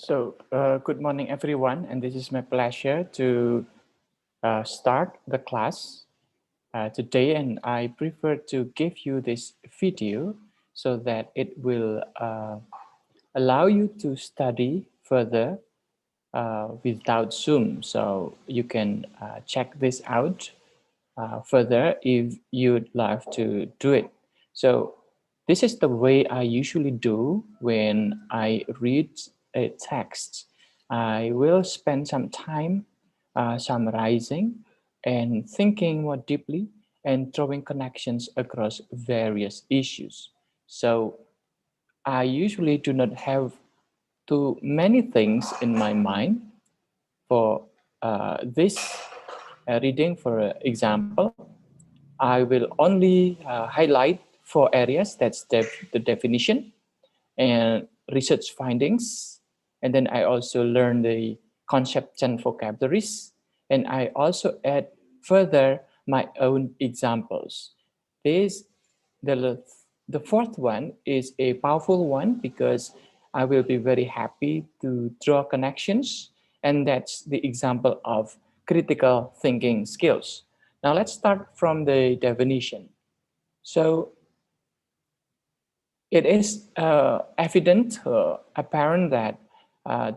Good morning, everyone, and this is my pleasure to start the class today. And I prefer to give you this video so that it will allow you to study further without Zoom. So you can check this out further if you'd like to do it. So this is the way I usually do when I read a text. I will spend some time summarizing and thinking more deeply and drawing connections across various issues. So I usually do not have too many things in my mind for this reading. For example, I will only highlight four areas. That's the definition and research findings. And then I also learn the concepts and vocabularies. And I also add further my own examples. This, the, the fourth one is a powerful one because I will be very happy to draw connections. And that's the example of critical thinking skills. Now let's start from the definition. So it is apparent that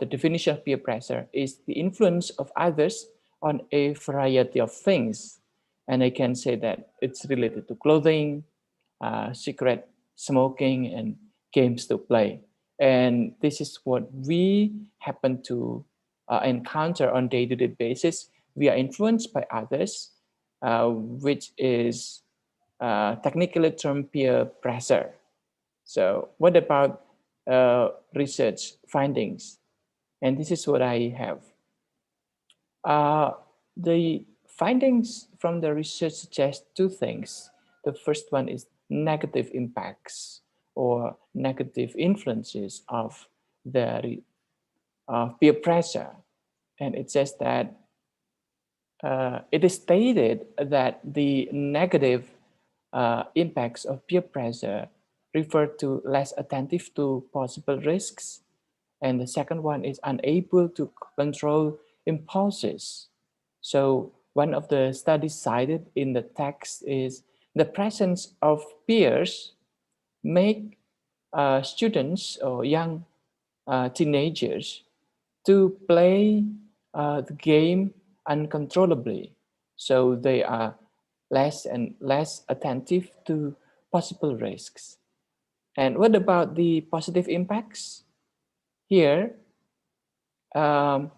the definition of peer pressure is the influence of others on a variety of things. And I can say that it's related to clothing, cigarette smoking, and games to play. And this is what we happen to encounter on day-to-day basis. We are influenced by others, which is technically termed peer pressure. So what about research findings? And this is what I have. The findings from the research suggest two things. The first one is negative impacts or negative influences of the peer pressure. And it says that it is stated that the negative impacts of peer pressure refer to less attentive to possible risks. And the second one is unable to control impulses. So one of the studies cited in the text is the presence of peers make students or young teenagers to play the game uncontrollably. So they are less and less attentive to possible risks. And what about the positive impacts? Here, um,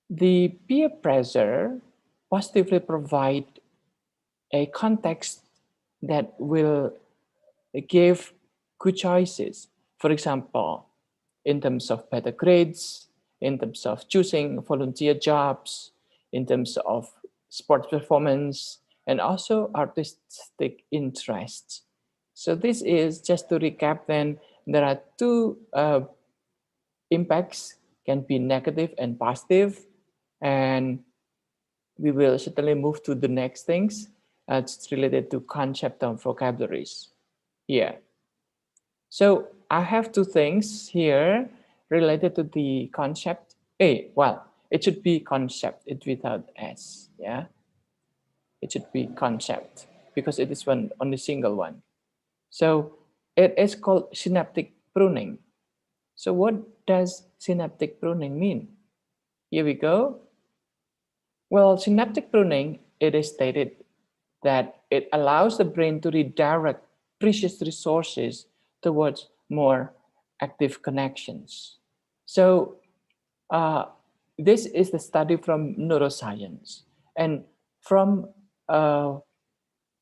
the peer pressure positively provide a context that will give good choices. For example, in terms of better grades, in terms of choosing volunteer jobs, in terms of sports performance, and also artistic interests. So this is just to recap then, there are two impacts, can be negative and positive, and we will certainly move to the next things. It's related to concept and vocabularies here. So I have two things here related to the concept. Well, it should be concept, it without S, yeah? It should be concept because it is one only single one. So it is called synaptic pruning. So what does synaptic pruning mean? Here we go. Well, synaptic pruning, it is stated that it allows the brain to redirect precious resources towards more active connections. So this is the study from neuroscience. And from uh,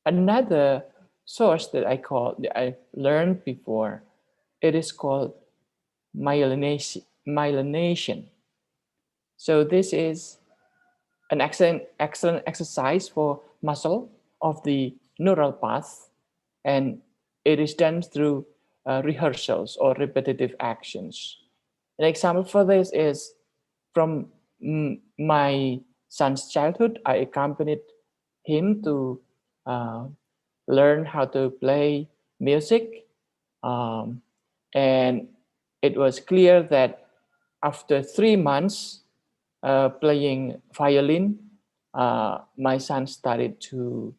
another source that I learned before, it is called myelination. So this is an excellent exercise for muscle of the neural path, and it is done through rehearsals or repetitive actions. An example for this is from my son's childhood. I accompanied him to uh, learn how to play music, um, and it was clear that after 3 months playing violin, my son started to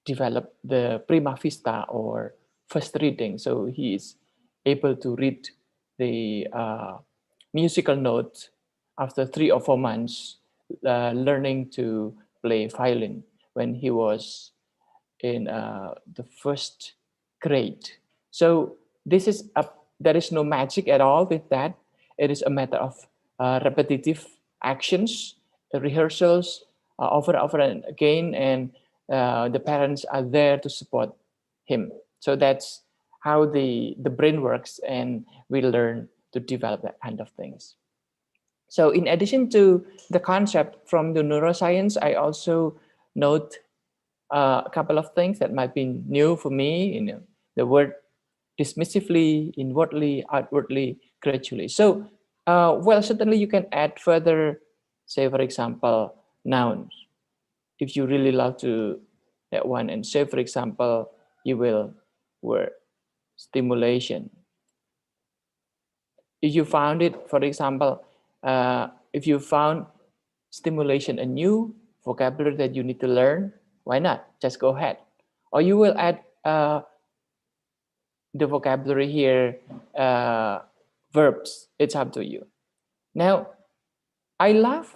develop the prima vista or first reading. So he is able to read the musical notes after 3 or 4 months learning to play violin when he was in the first grade. So this is there is no magic at all with that. It is a matter of repetitive actions, rehearsals over and over and again, and the parents are there to support him. So that's how the brain works, and we learn to develop that kind of things. So in addition to the concept from the neuroscience, I also note a couple of things that might be new for me. The word dismissively, inwardly, outwardly, gradually. So, well, certainly you can add further, say, for example, nouns. If you really love to that one, and say, for example, you will word stimulation. If you found it, for example, if you found stimulation a new vocabulary that you need to learn, why not? Just go ahead. Or you will add the vocabulary here, verbs. It's up to you. Now, I love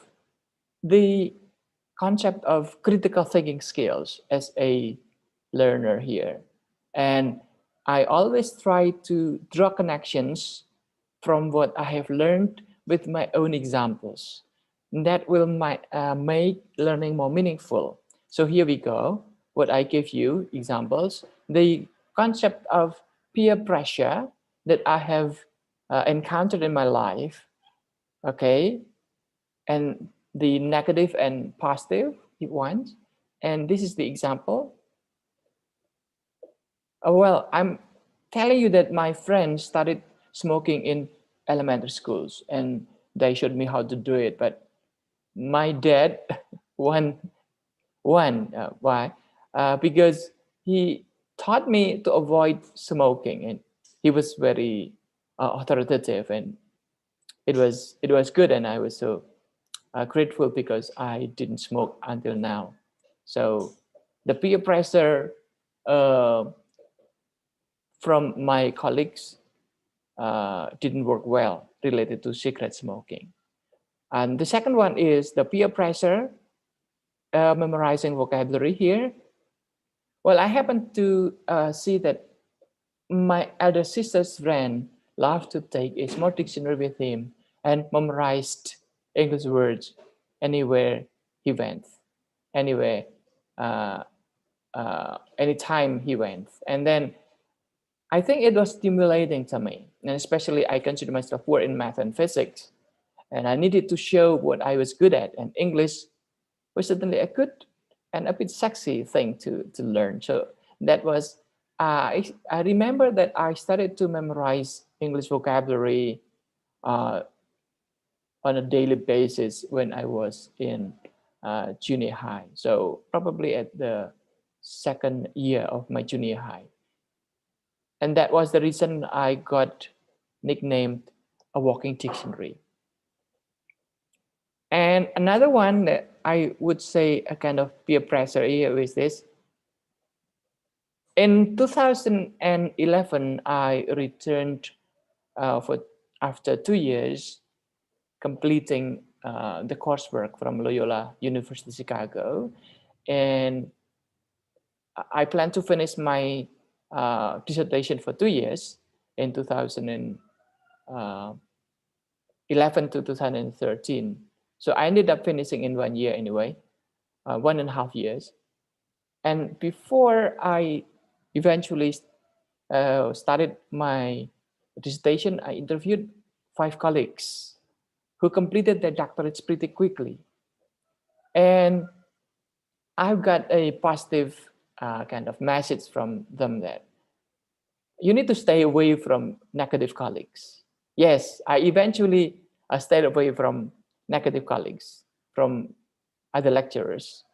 the concept of critical thinking skills as a learner here. And I always try to draw connections from what I have learned with my own examples. That will make learning more meaningful. So here we go. What I give you examples, the concept of peer pressure that I have encountered in my life, okay, and the negative and positive ones. And this is the example. Well, I'm telling you that my friends started smoking in elementary schools, and they showed me how to do it. But my dad, one, why? Because he taught me to avoid smoking, and he was very authoritative, and it was good, and I was so grateful because I didn't smoke until now. So the peer pressure from my colleagues didn't work well related to cigarette smoking. And the second one is the peer pressure, memorizing vocabulary here. Well, I happen to see that my elder sister's friend loved to take a small dictionary with him and memorized English words anywhere he went, anywhere, anytime he went. And then I think it was stimulating to me, and especially I consider myself poor in math and physics, and I needed to show what I was good at, and English was certainly a good and a bit sexy thing to learn. So that was, I remember that I started to memorize English vocabulary on a daily basis when I was in junior high. So probably at the second year of my junior high. And that was the reason I got nicknamed a walking dictionary. And another one that I would say a kind of peer pressure here is this. In 2011, I returned for after 2 years completing the coursework from Loyola University Chicago, and I plan to finish my dissertation for 2 years in 2011 to 2013. So I ended up finishing in 1 year anyway, 1.5 years. And before I eventually started my dissertation, I interviewed 5 colleagues who completed their doctorates pretty quickly. And I've got a positive kind of message from them that you need to stay away from negative colleagues. Yes, I eventually stayed away from negative colleagues, from other lecturers,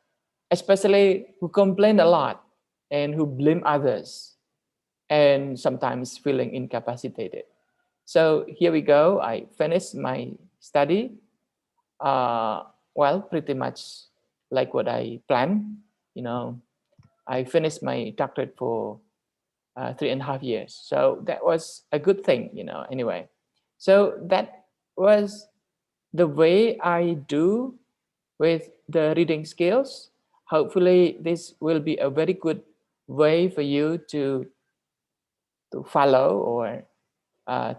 especially who complain a lot and who blame others and sometimes feeling incapacitated. So here we go. I finished my study. Well, pretty much like what I planned. You know, I finished my doctorate for 3.5 years. So that was a good thing, anyway. So that was the way I do with the reading skills. Hopefully this will be a very good way for you to follow, or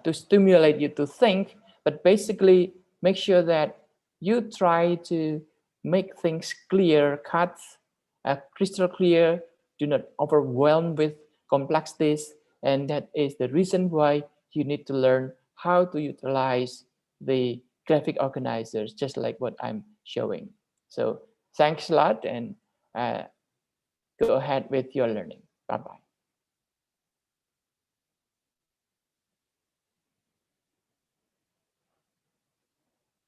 to stimulate you to think, but basically make sure that you try to make things clear, cut, crystal clear. Do not overwhelm with complexities, and that is the reason why you need to learn how to utilize the graphic organizers, just like what I'm showing. So thanks a lot, and go ahead with your learning. Bye bye.